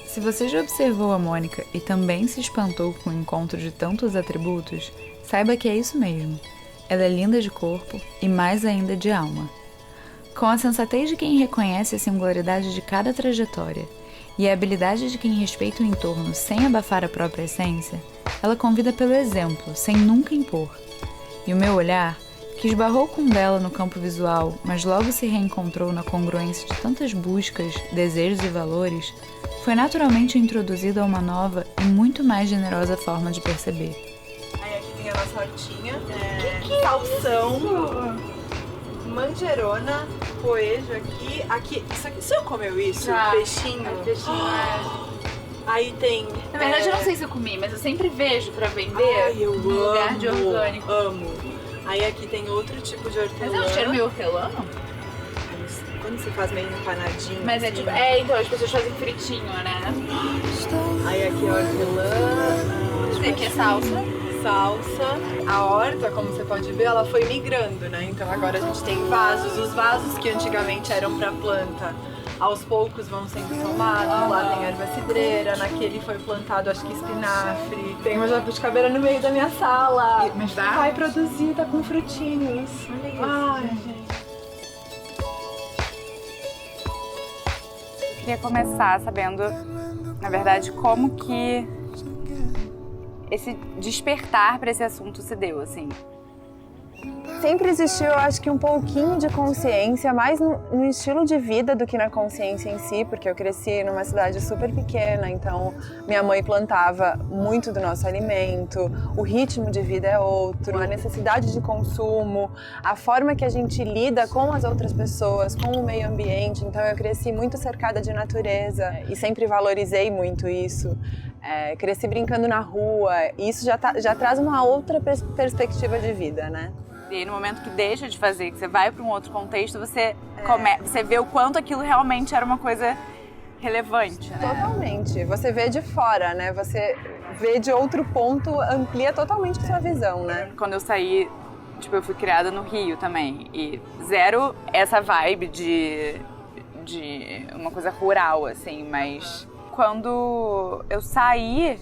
Se você já observou a Mônica e também se espantou com o encontro de tantos atributos, saiba que é isso mesmo. Ela é linda de corpo e mais ainda de alma. Com a sensatez de quem reconhece a singularidade de cada trajetória e a habilidade de quem respeita o entorno sem abafar a própria essência, ela convida pelo exemplo, sem nunca impor. E o meu olhar, que esbarrou com o dela no campo visual, mas logo se reencontrou na congruência de tantas buscas, desejos e valores, foi naturalmente introduzido a uma nova e muito mais generosa forma de perceber. Aí aqui tem a nossa hortinha, salsão, manjerona, poejo aqui, isso aqui, o senhor comeu isso? Já. Peixinho? Aí tem... Na verdade, eu não sei se eu comi, mas eu sempre vejo pra vender Ai, eu no lugar de orgânico. amo. Aí aqui tem outro tipo de hortelã. Mas é um cheiro meio hortelã? Quando se faz meio empanadinho. Mas é assim. tipo... então as pessoas fazem fritinho, né? Aí aqui é hortelã. Esse aqui é salsa. A horta, como você pode ver, ela foi migrando, né? Então agora a gente tem vasos. Os vasos que antigamente eram para planta, aos poucos vão sendo tomados. Lá tem erva cidreira, naquele foi plantado, acho que espinafre. Tem uma jabuticabeira no meio da minha sala. Mas dá? Vai produzir, tá com frutinhos. Olha isso. Ai, gente. Eu queria começar sabendo, na verdade, como que esse despertar para esse assunto se deu, assim. Sempre existiu, eu acho que um pouquinho de consciência, mais no estilo de vida do que na consciência em si, porque eu cresci numa cidade super pequena, então minha mãe plantava muito do nosso alimento, o ritmo de vida é outro, a necessidade de consumo, a forma que a gente lida com as outras pessoas, com o meio ambiente, então eu cresci muito cercada de natureza e sempre valorizei muito isso. Cresci brincando na rua, e isso já traz uma outra perspectiva de vida, né? E aí, no momento que deixa de fazer, que você vai para um outro contexto, você vê o quanto aquilo realmente era uma coisa relevante, né? Totalmente. Você vê de fora, né? Você vê de outro ponto, amplia totalmente a sua visão, né? Quando eu saí, tipo, eu fui criada no Rio também. E zero essa vibe de uma coisa rural, assim. Mas quando eu saí,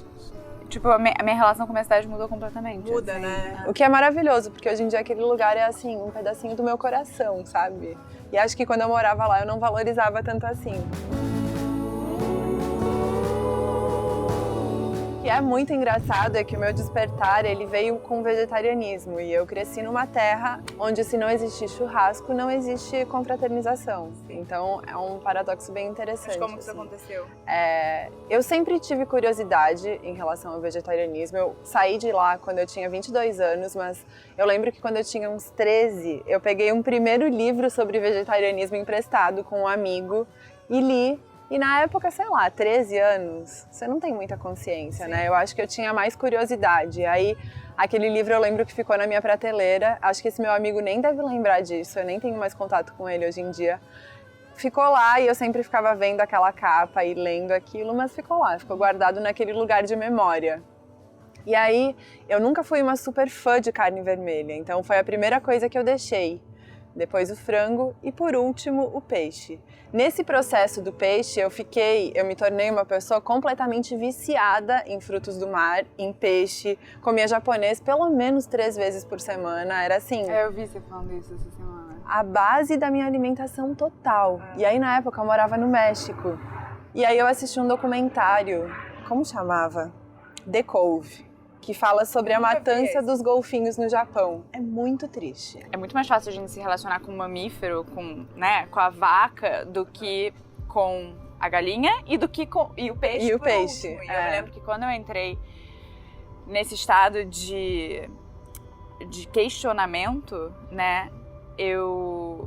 tipo, a minha relação com a minha cidade mudou completamente. Muda, assim. né? O que é maravilhoso, porque hoje em dia aquele lugar é assim, um pedacinho do meu coração, sabe? E acho que quando eu morava lá eu não valorizava tanto assim. O que é muito engraçado é que o meu despertar, ele veio com o vegetarianismo. E eu cresci numa terra onde, se não existe churrasco, não existe confraternização. Então é um paradoxo bem interessante. Mas como que isso assim. aconteceu? Eu sempre tive curiosidade em relação ao vegetarianismo. Eu saí de lá quando eu tinha 22 anos, mas eu lembro que quando eu tinha uns 13, eu peguei um primeiro livro sobre vegetarianismo emprestado com um amigo e li. E na época, sei lá, 13 anos, você não tem muita consciência, né? Eu acho que eu tinha mais curiosidade. Aí, aquele livro eu lembro que ficou na minha prateleira. Acho que esse meu amigo nem deve lembrar disso, eu nem tenho mais contato com ele hoje em dia. Ficou lá e eu sempre ficava vendo aquela capa e lendo aquilo, mas ficou lá, ficou guardado naquele lugar de memória. E aí, eu nunca fui uma super fã de carne vermelha, então foi a primeira coisa que eu deixei. Depois o frango e, por último, o peixe. Nesse processo do peixe, eu me tornei uma pessoa completamente viciada em frutos do mar, em peixe. Comia japonês pelo menos 3 vezes por semana, era assim... Eu vi você falando isso essa semana. A base da minha alimentação total. E aí, na época, eu morava no México. E aí eu assisti um documentário, como chamava? The Cove, que fala sobre a matança dos golfinhos no Japão. É muito triste. É muito mais fácil a gente se relacionar com um mamífero, com a vaca, do que com a galinha e do que com o peixe. E o peixe. Último. E eu me lembro que quando eu entrei nesse estado de questionamento, né, o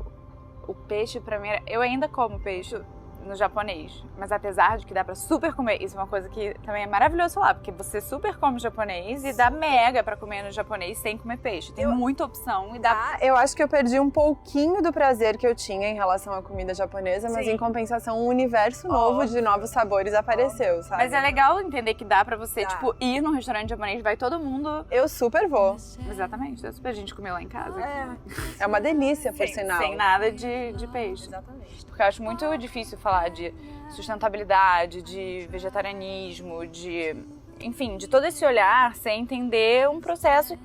peixe pra mim eu ainda como peixe no japonês, mas apesar de que dá pra super comer, isso é uma coisa que também é maravilhoso falar, porque você super come japonês e dá mega pra comer no japonês sem comer peixe. Tem muita opção e dá... Eu acho que eu perdi um pouquinho do prazer que eu tinha em relação à comida japonesa, mas Sim. em compensação um universo novo de novos sabores apareceu, sabe? Mas é legal entender que dá pra você, tipo, ir num restaurante japonês, vai todo mundo... Eu super vou. Exatamente, dá super a gente comer lá em casa. É uma delícia, por sinal. Sem nada de peixe. Exatamente. Porque eu acho muito difícil falar falar de sustentabilidade, de vegetarianismo, enfim, de todo esse olhar, sem entender um processo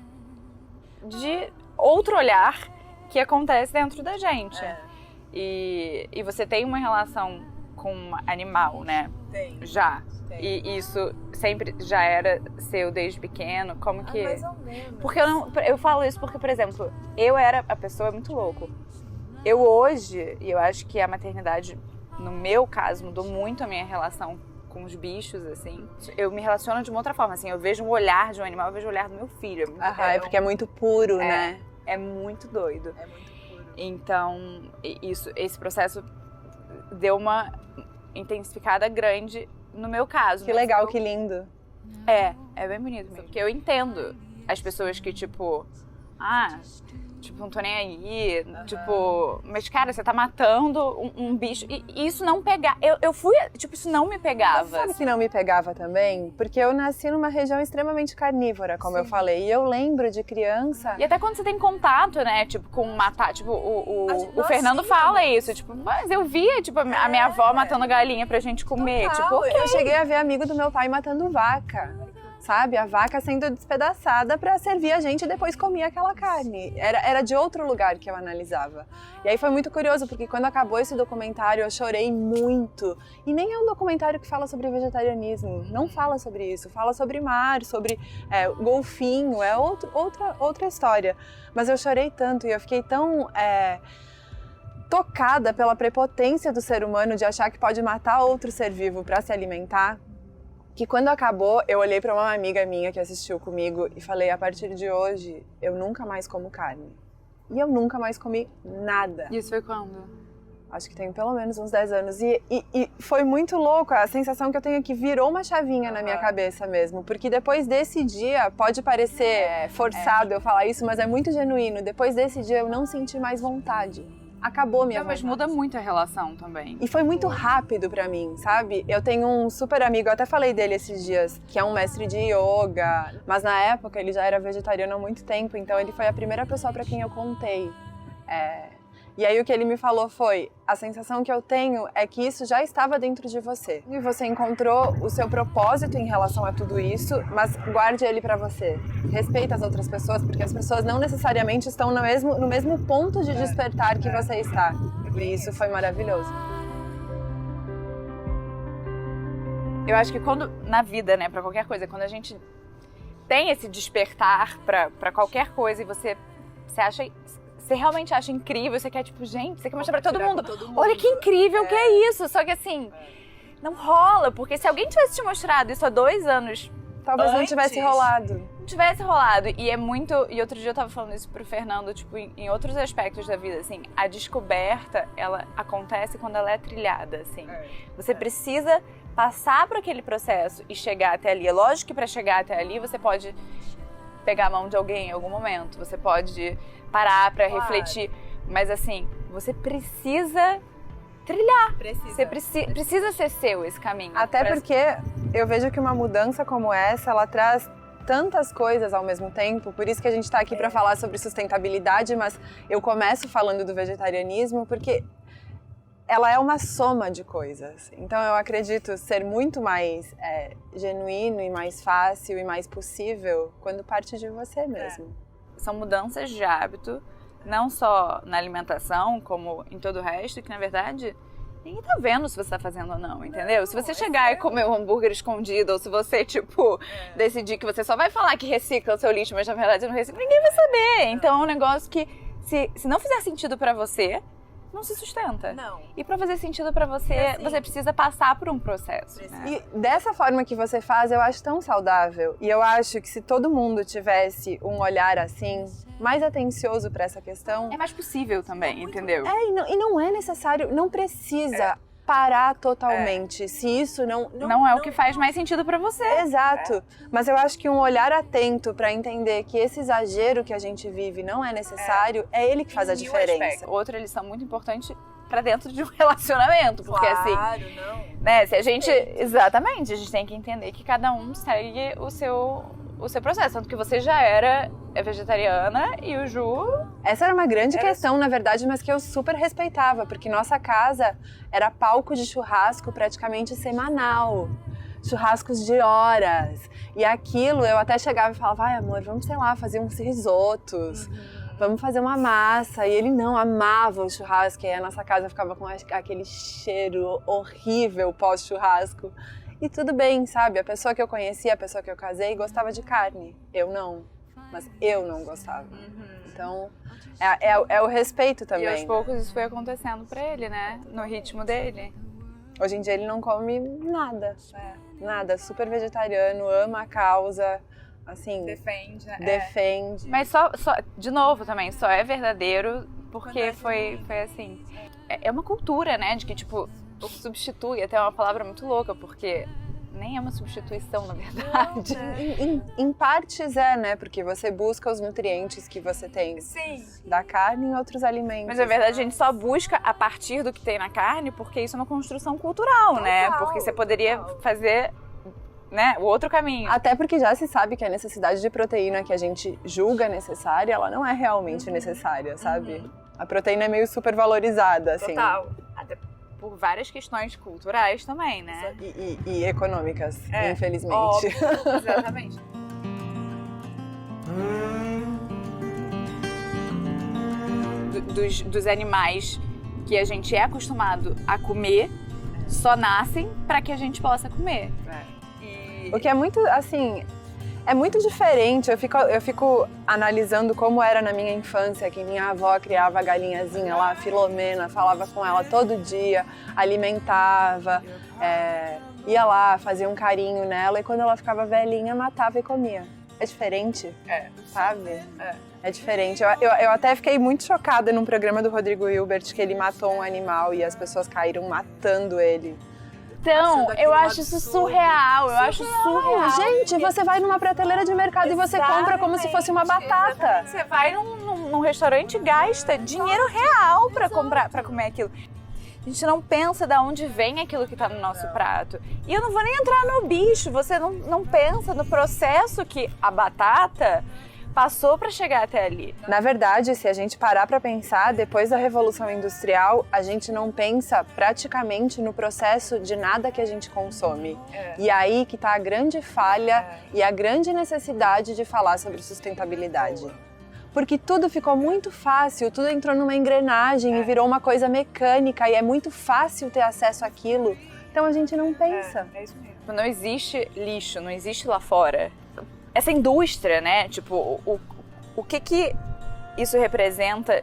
de outro olhar que acontece dentro da gente. E você tem uma relação com animal, né? Tem. Já. E isso sempre já era seu desde pequeno? Como que... Mais ou menos. Porque eu falo isso porque, por exemplo, eu era a pessoa muito louco. Eu hoje, e eu acho que a maternidade, no meu caso, mudou muito a minha relação com os bichos, assim. Eu me relaciono de uma outra forma, assim. Eu vejo o olhar de um animal, eu vejo o olhar do meu filho. É porque é muito puro, né? É muito doido. É muito puro. Então, esse processo deu uma intensificada grande no meu caso. Que legal, que lindo. É bem bonito mesmo. Porque eu entendo as pessoas que, tipo, não tô nem aí, tipo, mas cara, você tá matando um bicho, e isso não pegava, eu fui, tipo, isso não me pegava. Sabe que não me pegava também? Porque eu nasci numa região extremamente carnívora, como eu falei, e eu lembro de criança... E até quando você tem contato, né, tipo, com matar, tipo, o Fernando sim, fala isso, tipo, mas eu via, tipo, a minha avó matando galinha pra gente comer, Total. tipo, Eu cheguei a ver amigo do meu pai matando vaca. Sabe? A vaca sendo despedaçada para servir a gente e depois comia aquela carne. Era de outro lugar que eu analisava. E aí foi muito curioso, porque quando acabou esse documentário eu chorei muito. E nem é um documentário que fala sobre vegetarianismo. Não fala sobre isso. Fala sobre mar, sobre golfinho. É outra história. Mas eu chorei tanto e eu fiquei tão... tocada pela prepotência do ser humano de achar que pode matar outro ser vivo para se alimentar, que quando acabou, eu olhei para uma amiga minha que assistiu comigo e falei, a partir de hoje, eu nunca mais como carne. E eu nunca mais comi nada. Isso foi quando? Acho que tem pelo menos uns 10 anos. E foi muito louco, a sensação que eu tenho é que virou uma chavinha na minha cabeça mesmo. Porque depois desse dia, pode parecer forçado eu falar isso, mas é muito genuíno. Depois desse dia, eu não senti mais vontade. Acabou minha vontade. Mas muda muito a relação também. E foi muito rápido pra mim, sabe? Eu tenho um super amigo, eu até falei dele esses dias, que é um mestre de yoga, mas na época ele já era vegetariano há muito tempo, então ele foi a primeira pessoa pra quem eu contei. E aí o que ele me falou foi, a sensação que eu tenho é que isso já estava dentro de você. E você encontrou o seu propósito em relação a tudo isso, mas guarde ele pra você. Respeita as outras pessoas, porque as pessoas não necessariamente estão no mesmo ponto de despertar que você está. E isso foi maravilhoso. Eu acho que quando, na vida, né, pra qualquer coisa, quando a gente tem esse despertar pra qualquer coisa e você realmente acha incrível, você quer, tipo, gente, você quer mostrar pra todo mundo. Olha que incrível que é isso. Só que assim, não rola, porque se alguém tivesse te mostrado isso há 2 anos talvez antes, não tivesse rolado. Não tivesse rolado. E é muito... E outro dia eu tava falando isso pro Fernando, tipo, em outros aspectos da vida, assim, a descoberta, ela acontece quando ela é trilhada, assim. Você precisa passar por aquele processo e chegar até ali. É lógico que pra chegar até ali, você pode pegar a mão de alguém em algum momento, você pode parar pra refletir, mas assim, você precisa trilhar. Você precisa ser seu esse caminho. Até porque eu vejo que uma mudança como essa, ela traz tantas coisas ao mesmo tempo, por isso que a gente tá aqui pra falar sobre sustentabilidade, mas eu começo falando do vegetarianismo porque ela é uma soma de coisas. Então eu acredito ser muito mais genuíno e mais fácil e mais possível quando parte de você mesmo. São mudanças de hábito, não só na alimentação, como em todo o resto, que na verdade ninguém tá vendo se você tá fazendo ou não, entendeu? Não, se você chegar e comer um hambúrguer escondido, ou se você, tipo, decidir que você só vai falar que recicla o seu lixo, mas na verdade você não recicla, ninguém vai saber. Então é um negócio que, se não fizer sentido pra você, não se sustenta. Não. E pra fazer sentido pra você, você precisa passar por um processo. Né? E dessa forma que você faz, eu acho tão saudável. E eu acho que se todo mundo tivesse um olhar assim, mais atencioso pra essa questão... É mais possível também, entendeu? E não é necessário, não precisa parar totalmente. Se isso não é o que faz mais sentido pra você. Exato. Mas eu acho que um olhar atento pra entender que esse exagero que a gente vive não é necessário, é ele que faz a diferença. Outra lição muito importante pra dentro de um relacionamento, porque Claro, assim, né, se a gente, exatamente, a gente tem que entender que cada um segue o o seu processo. Tanto que você já era vegetariana e o Ju... Essa era uma grande questão, na verdade, mas que eu super respeitava, porque nossa casa era palco de churrasco praticamente semanal. Churrascos de horas. E aquilo, eu até chegava e falava, ai amor, vamos, sei lá, fazer uns risotos. Vamos fazer uma massa. E ele não, amava o churrasco. E aí a nossa casa ficava com aquele cheiro horrível pós-churrasco. E tudo bem, sabe? A pessoa que eu conhecia, a pessoa que eu casei, gostava de carne. Eu não. Mas eu não gostava. Então, é o respeito também. E aos poucos isso foi acontecendo pra ele, né? No ritmo dele. Hoje em dia ele não come nada. Nada. Super vegetariano, ama a causa. Assim, Defende, né? defende. Mas só, de novo também, só é verdadeiro porque foi assim. É uma cultura, né? De que, tipo, o substitui, até é uma palavra muito louca, porque nem é uma substituição, na verdade. Em partes né? Porque você busca os nutrientes que você tem da carne em outros alimentos. Mas, na verdade, a gente só busca a partir do que tem na carne porque isso é uma construção cultural, né? Porque você poderia fazer... Né? O outro caminho. Até porque já se sabe que a necessidade de proteína que a gente julga necessária, ela não é realmente necessária, sabe? A proteína é meio supervalorizada, assim. Total. Até por várias questões culturais também, né? E econômicas, infelizmente. Óbvio. Exatamente. Dos animais que a gente é acostumado a comer, só nascem para que a gente possa comer. O que é muito, assim, é muito diferente. Eu fico analisando como era na minha infância, que minha avó criava a galinhazinha lá, a Filomena, falava com ela todo dia, alimentava, ia lá, fazia um carinho nela e quando ela ficava velhinha, matava e comia. É diferente, sabe? É diferente. Eu até fiquei muito chocada num programa do Rodrigo Hilbert que ele matou um animal e as pessoas caíram matando ele. Então, eu acho isso surreal, eu acho surreal. Gente, você vai numa prateleira de mercado e você compra como se fosse uma batata. Você vai num restaurante e gasta dinheiro real pra comer aquilo. A gente não pensa de onde vem aquilo que tá no nosso prato. E eu não vou nem entrar no bicho, você não pensa no processo que a batata passou para chegar até ali. Na verdade, se a gente parar para pensar, depois da Revolução Industrial, a gente não pensa praticamente no processo de nada que a gente consome. E aí que tá a grande falha e a grande necessidade de falar sobre sustentabilidade. Porque tudo ficou muito fácil, tudo entrou numa engrenagem e virou uma coisa mecânica e é muito fácil ter acesso àquilo. Então a gente não pensa. É isso mesmo. Não existe lixo, não existe lá fora. Essa indústria, né? Tipo, o que isso representa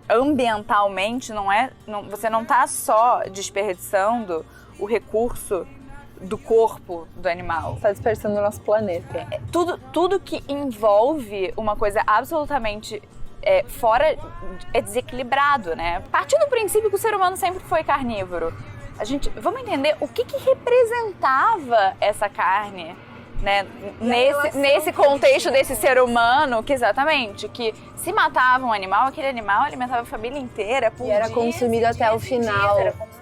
ambientalmente você não tá só desperdiçando o recurso do corpo do animal. Está dispersando o nosso planeta. Tudo que envolve uma coisa absolutamente fora é desequilibrado, né? Partindo do princípio que o ser humano sempre foi carnívoro, vamos entender o que representava essa carne, né? Nesse contexto desse ser humano, que se matava um animal, aquele animal alimentava a família inteira por e era consumido até o final.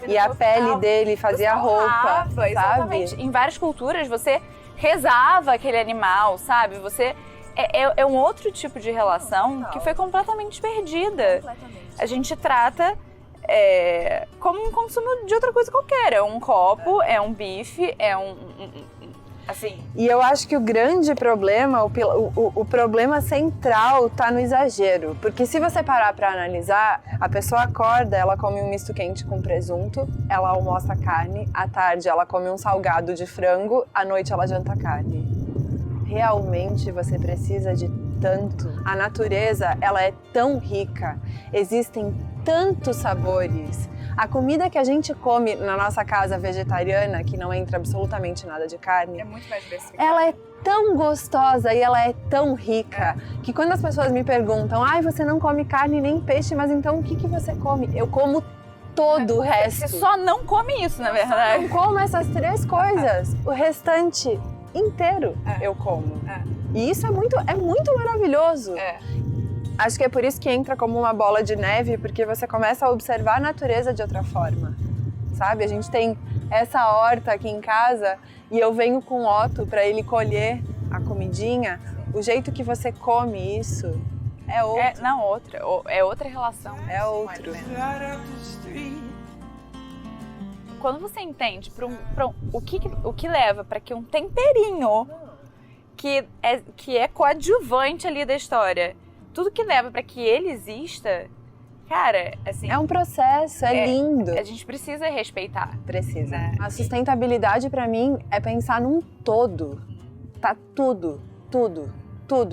E a pele dele fazia roupa, sabe? Exatamente. Em várias culturas você rezava aquele animal, sabe? É um outro tipo de relação que foi completamente perdida. A gente trata como um consumo de outra coisa qualquer. É um copo, é um bife, assim. E eu acho que o grande problema, o problema central tá no exagero. Porque se você parar para analisar, a pessoa acorda, ela come um misto quente com presunto, ela almoça carne, à tarde ela come um salgado de frango, à noite ela janta carne. Realmente você precisa de tanto. A natureza, ela é tão rica, existem tantos sabores. A comida que a gente come na nossa casa vegetariana, que não entra absolutamente nada de carne, é muito mais diversificada. Ela é tão gostosa e ela é tão rica que quando as pessoas me perguntam, você não come carne nem peixe, mas então o que você come? Eu como todo o resto. Você só não come isso, na verdade. Eu como essas 3 coisas. O restante inteiro eu como. E isso é muito maravilhoso. Acho que é por isso que entra como uma bola de neve, porque você começa a observar a natureza de outra forma, sabe? A gente tem essa horta aqui em casa e eu venho com o Otto para ele colher a comida comidinha, o jeito que você come isso é outro. É outra relação. É outro. Quando você entende o que leva para que um temperinho que é coadjuvante ali da história, tudo que leva para que ele exista, cara, assim... É um processo, é lindo. A gente precisa respeitar. Precisa. Né? A sustentabilidade, pra mim, é pensar num todo. Tá tudo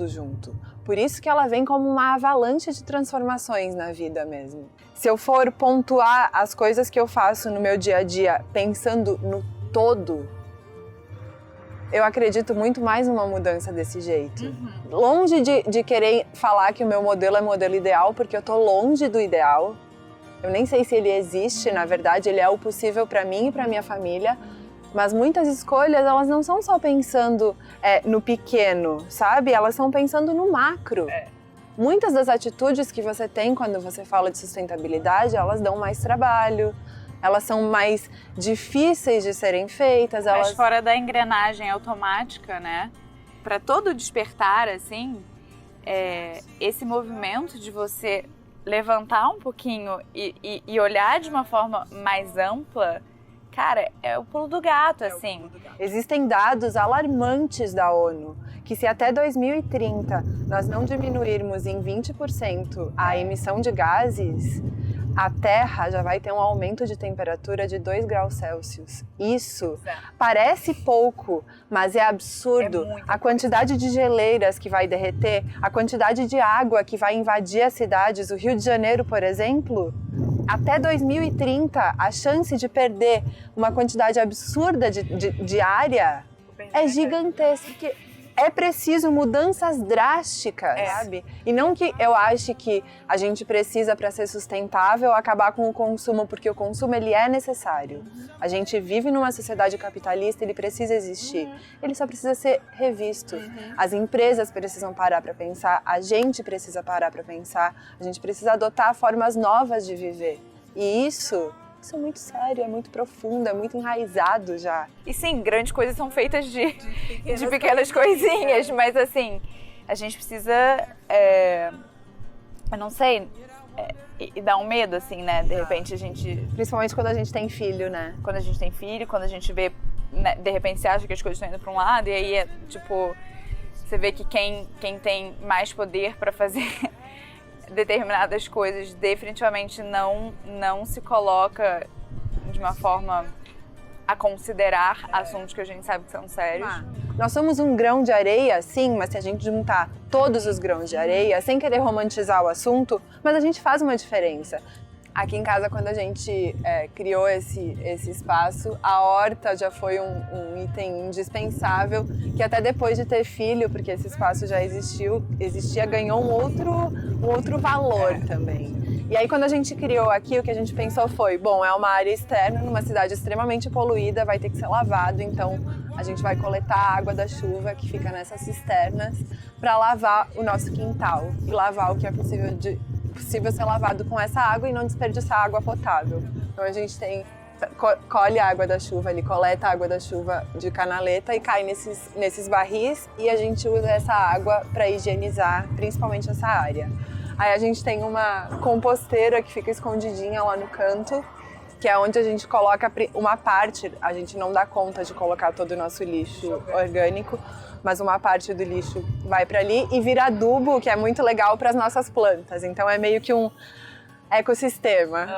junto. Por isso que ela vem como uma avalanche de transformações na vida mesmo. Se eu for pontuar as coisas que eu faço no meu dia a dia pensando no todo, eu acredito muito mais numa mudança desse jeito. Longe de querer falar que o meu modelo é modelo ideal, porque eu tô longe do ideal. Eu nem sei se ele existe, na verdade, ele é o possível para mim e para minha família. Mas muitas escolhas, elas não são só pensando no pequeno, sabe? Elas estão pensando no macro. Muitas das atitudes que você tem quando você fala de sustentabilidade, elas dão mais trabalho, elas são mais difíceis de serem feitas. Mas fora da engrenagem automática, né? Para todo despertar, assim, esse movimento de você levantar um pouquinho e olhar de uma forma mais ampla, cara, é o pulo do gato, assim. Existem dados alarmantes da ONU que se até 2030 nós não diminuirmos em 20% a emissão de gases, a Terra já vai ter um aumento de temperatura de 2 graus Celsius. Isso parece pouco, mas é absurdo. A quantidade de geleiras que vai derreter, a quantidade de água que vai invadir as cidades. O Rio de Janeiro, por exemplo, até 2030, a chance de perder uma quantidade absurda de área é gigantesca. É preciso mudanças drásticas, sabe? E não que eu ache que a gente precisa, para ser sustentável, acabar com o consumo, porque o consumo ele é necessário. A gente vive numa sociedade capitalista, ele precisa existir. Ele só precisa ser revisto. As empresas precisam parar para pensar, a gente precisa parar para pensar, a gente precisa adotar formas novas de viver. E isso é muito sério, é muito profundo, é muito enraizado já. E sim, grandes coisas são feitas de pequenas coisinhas, mas assim, a gente precisa, eu não sei, e dá um medo, assim, né? De repente a gente... Principalmente quando a gente tem filho, né? Quando a gente tem filho, quando a gente vê, né, de repente você acha que as coisas estão indo para um lado, e aí você vê que quem tem mais poder para fazer determinadas coisas definitivamente não se coloca de uma forma a considerar assuntos que a gente sabe que são sérios. Nós somos um grão de areia, sim, mas se a gente juntar todos os grãos de areia, sem querer romantizar o assunto, mas a gente faz uma diferença. Aqui em casa, quando a gente criou esse espaço, a horta já foi um item indispensável, que até depois de ter filho, porque esse espaço já existia, ganhou um outro valor também. E aí, quando a gente criou aqui, o que a gente pensou foi, bom, é uma área externa, numa cidade extremamente poluída, vai ter que ser lavado, então a gente vai coletar a água da chuva que fica nessas cisternas para lavar o nosso quintal e lavar o que é possível ser lavado com essa água e não desperdiçar água potável. Então a gente colhe a água da chuva, ele coleta a água da chuva de canaleta e cai nesses barris e a gente usa essa água para higienizar principalmente essa área. Aí a gente tem uma composteira que fica escondidinha lá no canto, que é onde a gente coloca uma parte, a gente não dá conta de colocar todo o nosso lixo orgânico, mas uma parte do lixo vai para ali e vira adubo, que é muito legal para as nossas plantas. Então é meio que um ecossistema.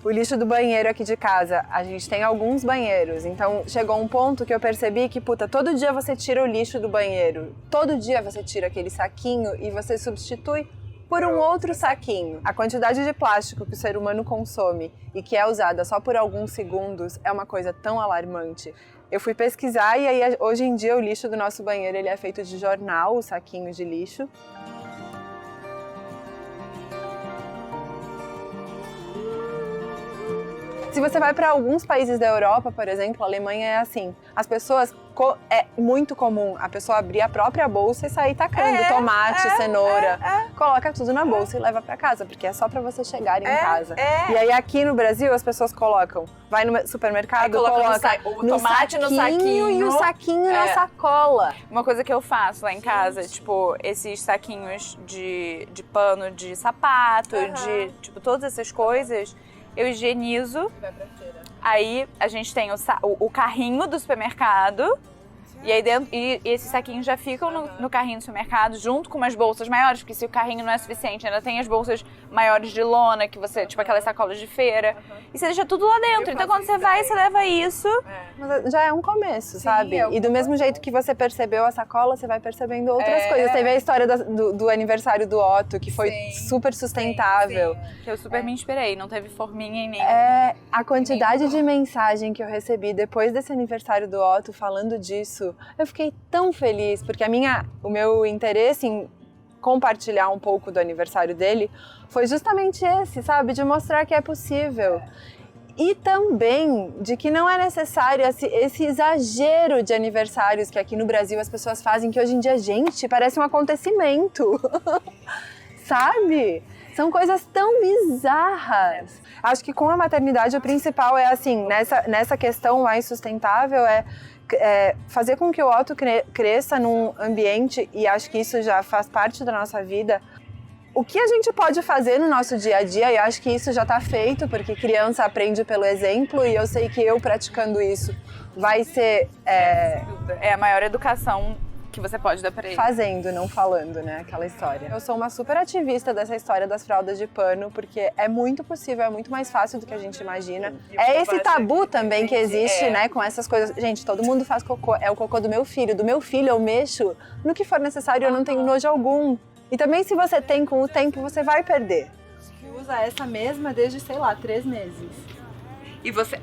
O lixo do banheiro aqui de casa, a gente tem alguns banheiros, então chegou um ponto que eu percebi que, todo dia você tira o lixo do banheiro, todo dia você tira aquele saquinho e você substitui por um outro saquinho. A quantidade de plástico que o ser humano consome e que é usada só por alguns segundos é uma coisa tão alarmante. Eu fui pesquisar e aí hoje em dia o lixo do nosso banheiro ele é feito de jornal, o saquinho de lixo. Se você vai para alguns países da Europa, por exemplo, a Alemanha é assim. As pessoas, é muito comum a pessoa abrir a própria bolsa e sair tacando tomate, cenoura. Coloca tudo na bolsa e leva para casa, porque é só para você chegar em casa. E aí aqui no Brasil as pessoas colocam, vai no supermercado, coloca o tomate no saquinho e o saquinho na sacola. Uma coisa que eu faço lá em casa, tipo, esses saquinhos de pano de sapato, de, tipo, todas essas coisas, eu higienizo. Aí a gente tem o carrinho do supermercado. E aí dentro, e esses saquinhos já ficam no carrinho do supermercado junto com umas bolsas maiores, porque se o carrinho não é suficiente, ainda tem as bolsas maiores de lona, que você, tipo aquelas sacolas de feira. E você deixa tudo lá dentro. Então quando você vai, você leva isso. Mas já é um começo, sabe? E do mesmo jeito que você percebeu a sacola, você vai percebendo outras coisas. Teve a história do aniversário do Otto, que foi super sustentável. Que eu super me inspirei, não teve forminha em nem. A quantidade de mensagem que eu recebi depois desse aniversário do Otto falando disso, eu fiquei tão feliz, porque o meu interesse em compartilhar um pouco do aniversário dele foi justamente esse, sabe? De mostrar que é possível. E também de que não é necessário esse exagero de aniversários que aqui no Brasil as pessoas fazem, que hoje em dia, gente, parece um acontecimento. Sabe? São coisas tão bizarras. Acho que com a maternidade o principal é assim, nessa questão mais sustentável, fazer com que o Otto cresça num ambiente, e acho que isso já faz parte da nossa vida. O que a gente pode fazer no nosso dia a dia, e acho que isso já está feito, porque criança aprende pelo exemplo, e eu sei que eu praticando isso vai ser... É a maior educação que você pode dar pra ele. Fazendo, não falando, né? Aquela história. Eu sou uma super ativista dessa história das fraldas de pano, porque é muito possível, é muito mais fácil do que a gente imagina. É esse tabu também que existe, né? Com essas coisas. Gente, todo mundo faz cocô. É o cocô do meu filho. Do meu filho eu mexo no que for necessário, eu não tenho nojo algum. E também se você tem, com o tempo, você vai perder. Usa essa mesma desde, sei lá, 3 meses. E você...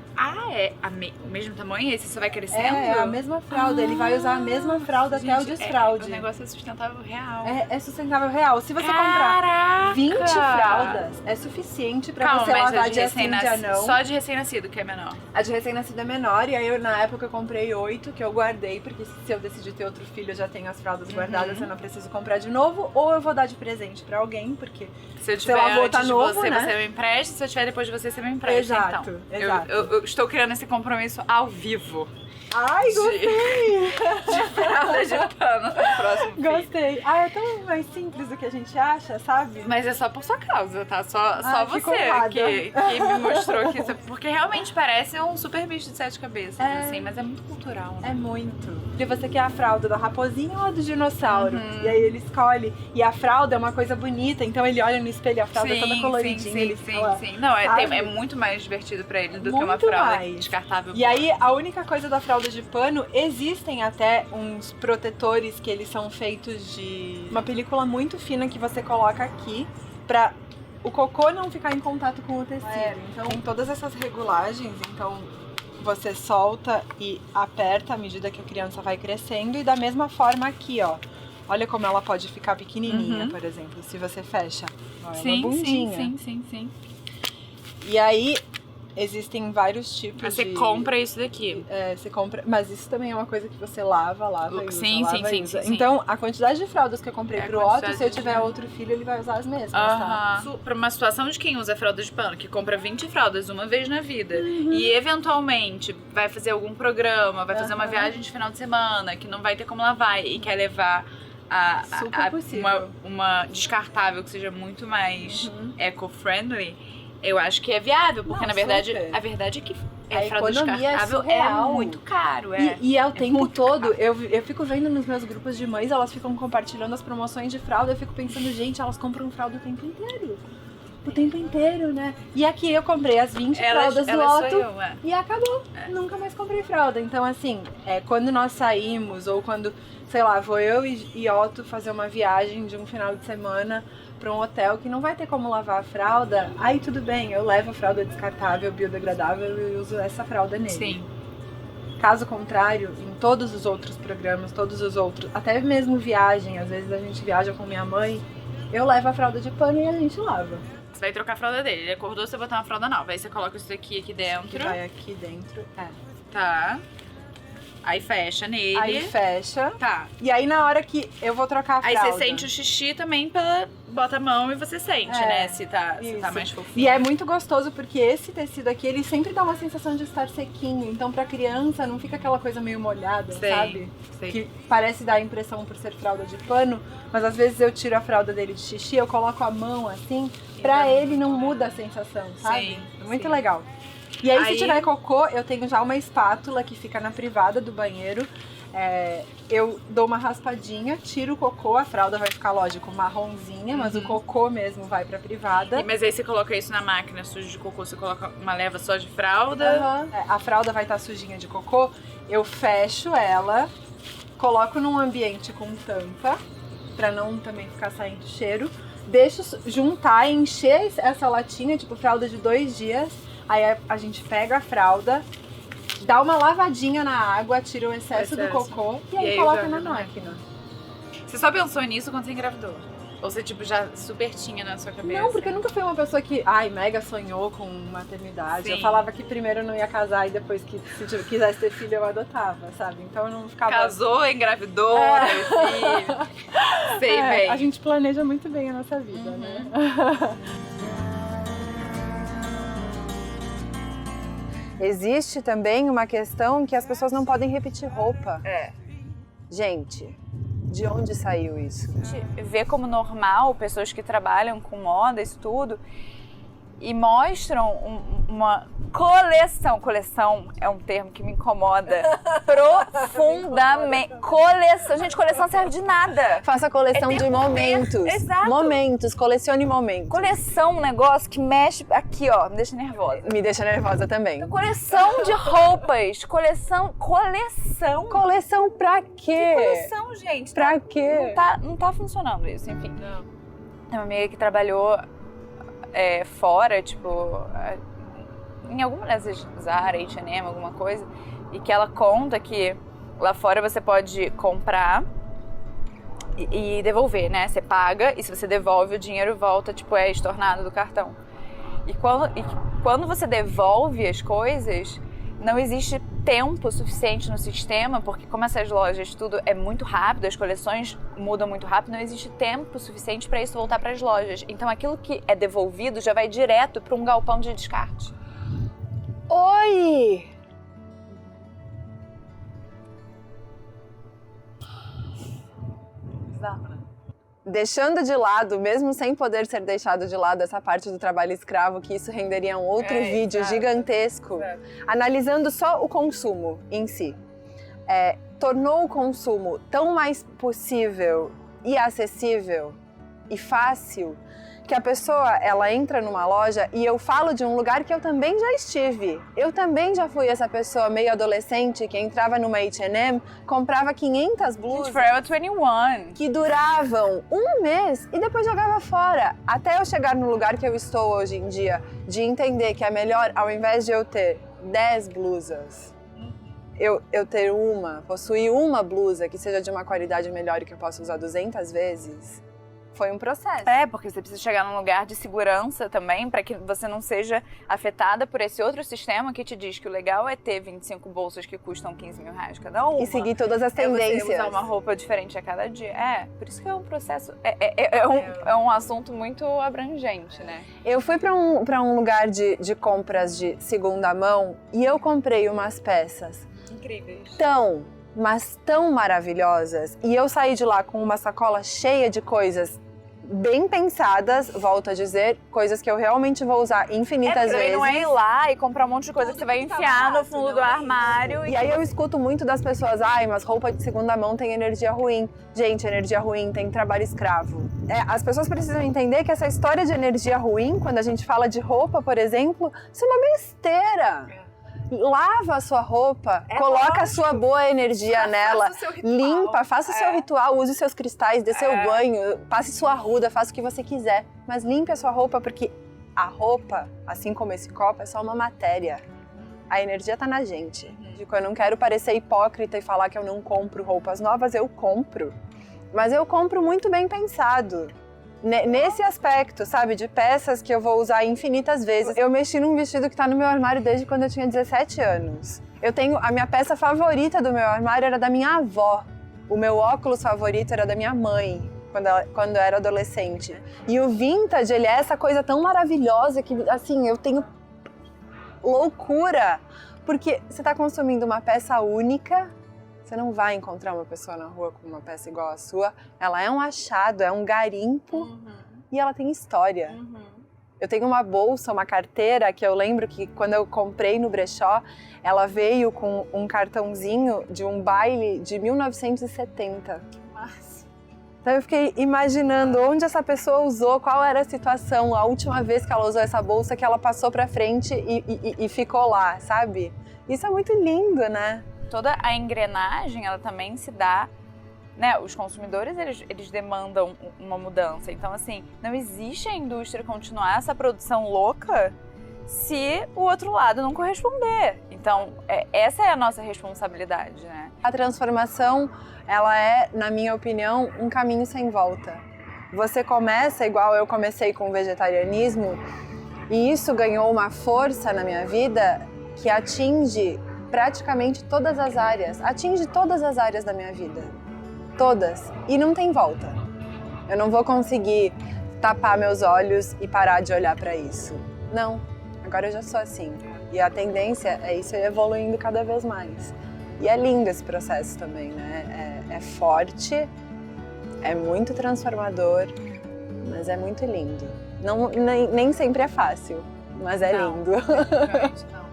o mesmo tamanho? Esse você vai crescendo? É a mesma fralda. Ele vai usar a mesma fralda até o desfraude. O negócio é sustentável real. É sustentável real. Se você comprar 20 fraldas, é suficiente pra você lavar dia sim, dia não. Só de recém-nascido, que é menor. A de recém-nascido é menor. E aí, na época, eu comprei 8, que eu guardei. Porque se eu decidir ter outro filho, eu já tenho as fraldas guardadas. Eu não preciso comprar de novo. Ou eu vou dar de presente pra alguém, porque... Se eu tiver antes de você, né? Você me empresta. Se eu tiver depois de você me empresta. Exato, então. Eu estou criando esse compromisso ao vivo. Ai, gostei! De fralda de pano no próximo filho. Gostei. É tão mais simples do que a gente acha, sabe? Mas é só por sua causa, tá? Só fico você honrada. que me mostrou que isso é... Porque realmente parece um super bicho de 7 cabeças, assim. Mas é muito cultural, né? É muito. E você quer a fralda da raposinha ou a do dinossauro? E aí ele escolhe. E a fralda é uma coisa bonita, então ele olha no espelho e a fralda é toda coloridinha. Sim. Não, é muito mais divertido pra ele do que uma fralda descartável. E aí, a única coisa da fralda de pano, existem até uns protetores que eles são feitos de uma película muito fina que você coloca aqui pra o cocô não ficar em contato com o tecido. Então, tem todas essas regulagens, então você solta e aperta à medida que a criança vai crescendo, e da mesma forma aqui, ó. Olha como ela pode ficar pequenininha, por exemplo, se você fecha. Ó, é uma bundinha. Sim. E aí, existem vários tipos você compra isso daqui. Você compra, mas isso também é uma coisa que você lava e usa, sim. Então, a quantidade de fraldas que eu comprei pro Otto, se eu tiver outro filho, ele vai usar as mesmas, tá? Pra uma situação de quem usa fralda de pano, que compra 20 fraldas uma vez na vida, e eventualmente vai fazer algum programa, vai fazer uma viagem de final de semana, que não vai ter como lavar e quer levar uma descartável que seja muito mais eco-friendly, eu acho que é viável, porque na verdade, a verdade é que a fralda descartável é muito caro. E é o tempo todo, eu fico vendo nos meus grupos de mães, elas ficam compartilhando as promoções de fralda, eu fico pensando, gente, elas compram fralda o tempo inteiro. O tempo inteiro, né? E aqui eu comprei as 20 fraldas do Otto e acabou. Nunca mais comprei fralda. Então, assim, quando nós saímos, ou quando, sei lá, vou eu e Otto fazer uma viagem de um final de semana para um hotel que não vai ter como lavar a fralda, aí tudo bem, eu levo a fralda descartável, biodegradável e uso essa fralda nele. Sim. Caso contrário, em todos os outros programas, até mesmo viagem, às vezes a gente viaja com minha mãe, eu levo a fralda de pano e a gente lava. Você vai trocar a fralda dele. Ele acordou, você vai botar uma fralda nova. Aí você coloca isso daqui dentro. Que vai aqui dentro. Tá. Aí fecha nele. Aí fecha. Tá. E aí na hora que eu vou trocar a Aí fralda... você sente o xixi também bota a mão e você sente, né? Se tá mais fofinho. E é muito gostoso porque esse tecido aqui, ele sempre dá uma sensação de estar sequinho. Então pra criança não fica aquela coisa meio molhada, sabe? Sei. Que parece dar a impressão por ser fralda de pano, mas às vezes eu tiro a fralda dele de xixi, eu coloco a mão assim, pra ele não muda a sensação, sabe? Sim, É muito sim. legal. E aí, se tiver cocô, eu tenho já uma espátula que fica na privada do banheiro. Eu dou uma raspadinha, tiro o cocô, a fralda vai ficar, lógico, marronzinha, mas o cocô mesmo vai pra privada. Mas aí você coloca isso na máquina suja de cocô, você coloca uma leva só de fralda. A fralda vai estar sujinha de cocô, eu fecho ela, coloco num ambiente com tampa, pra não também ficar saindo cheiro. Deixo juntar, encher essa latinha, tipo fralda de 2 dias. Aí a gente pega a fralda, dá uma lavadinha na água, tira o excesso do cocô e aí coloca na máquina. Você só pensou nisso quando você engravidou? Ou você, tipo, já super tinha na sua cabeça? Não, porque eu nunca fui uma pessoa que, mega sonhou com maternidade. Sim. Eu falava que primeiro eu não ia casar e depois que se quisesse ter filho eu adotava, sabe? Então eu não ficava... Casou, engravidou, teve filho. Sei bem. A gente planeja muito bem a nossa vida, né? Existe também uma questão que as pessoas não podem repetir roupa. Gente, de onde saiu isso? A gente vê como normal pessoas que trabalham com moda, isso tudo, e mostram uma coleção. Coleção é um termo que me incomoda profundamente. Coleção. Gente, coleção serve de nada. Faça coleção de momentos. Exato. Momentos, colecione momentos. Coleção, um negócio que mexe aqui, ó, me deixa nervosa. Me deixa nervosa também. Coleção de roupas. Coleção. Coleção pra quê? Coleção, gente. Pra quê? Não tá funcionando isso, enfim. Tem uma amiga que trabalhou fora, tipo, em alguma dessas, Zara, H&M, alguma coisa, e que ela conta que lá fora você pode comprar e devolver, né? Você paga e se você devolve o dinheiro volta, tipo, é estornado do cartão. E quando você devolve as coisas, não existe tempo suficiente no sistema, porque como essas lojas tudo é muito rápido, as coleções mudam muito rápido, não existe tempo suficiente para isso voltar para as lojas. Então aquilo que é devolvido já vai direto para um galpão de descarte. Oi! Deixando de lado, mesmo sem poder ser deixado de lado essa parte do trabalho escravo, que isso renderia um outro vídeo gigantesco, analisando só o consumo em si. Tornou o consumo tão mais possível e acessível e fácil que a pessoa, ela entra numa loja e eu falo de um lugar que eu também já estive. Eu também já fui essa pessoa meio adolescente que entrava numa H&M, comprava 500 blusas Forever 21. que duravam 1 mês e depois jogava fora. Até eu chegar no lugar que eu estou hoje em dia, de entender que é melhor, ao invés de eu ter 10 blusas, eu ter possuir uma blusa que seja de uma qualidade melhor e que eu possa usar 200 vezes. Foi um processo. Porque você precisa chegar num lugar de segurança também, para que você não seja afetada por esse outro sistema que te diz que o legal é ter 25 bolsas que custam 15 mil reais cada uma. E seguir todas as É tendências. você usar uma roupa diferente a cada dia. Por isso que é um processo, é um assunto muito abrangente, né? Eu fui pra um lugar de compras de segunda mão e eu comprei umas peças Incríveis. tão maravilhosas. E eu saí de lá com uma sacola cheia de coisas bem pensadas, volto a dizer, coisas que eu realmente vou usar infinitas vezes. Não é ir lá e comprar um monte de coisa que você vai enfiar no fundo do armário. E aí eu escuto muito das pessoas, mas roupa de segunda mão tem energia ruim. Gente, energia ruim tem trabalho escravo. As pessoas precisam entender que essa história de energia ruim, quando a gente fala de roupa, por exemplo, isso é uma besteira. Lava a sua roupa, coloca a sua boa energia nela, limpa, faça o seu ritual, use os seus cristais, dê seu banho, passe sua arruda, faça o que você quiser. Mas limpe a sua roupa, porque a roupa, assim como esse copo, é só uma matéria. A energia tá na gente. Eu não quero parecer hipócrita e falar que eu não compro roupas novas, eu compro. Mas eu compro muito bem pensado. nesse aspecto, sabe? De peças que eu vou usar infinitas vezes. Eu mexi num vestido que tá no meu armário desde quando eu tinha 17 anos. A minha peça favorita do meu armário era da minha avó. O meu óculos favorito era da minha mãe, quando eu era adolescente. E o vintage, ele é essa coisa tão maravilhosa que, assim, eu tenho loucura. Porque você tá consumindo uma peça única, você não vai encontrar uma pessoa na rua com uma peça igual à sua. Ela é um achado, é um garimpo e ela tem história. Eu tenho uma bolsa, uma carteira que eu lembro que quando eu comprei no brechó, ela veio com um cartãozinho de um baile de 1970. Que massa. Então eu fiquei imaginando onde essa pessoa usou, qual era a situação, a última vez que ela usou essa bolsa, que ela passou pra frente e ficou lá, sabe? Isso é muito lindo, né? Toda a engrenagem, ela também se dá, né? Os consumidores, eles demandam uma mudança. Então, assim, não existe a indústria continuar essa produção louca se o outro lado não corresponder. Então, essa é a nossa responsabilidade, né? A transformação, ela é, na minha opinião, um caminho sem volta. Você começa igual eu comecei com o vegetarianismo e isso ganhou uma força na minha vida que atinge praticamente todas as áreas, atinge todas as áreas da minha vida, todas, e não tem volta. Eu não vou conseguir tapar meus olhos e parar de olhar para isso. Não, agora eu já sou assim. E a tendência é isso ir evoluindo cada vez mais. E é lindo esse processo também, né? É forte, é muito transformador, mas é muito lindo. Nem sempre é fácil, mas é lindo. Não.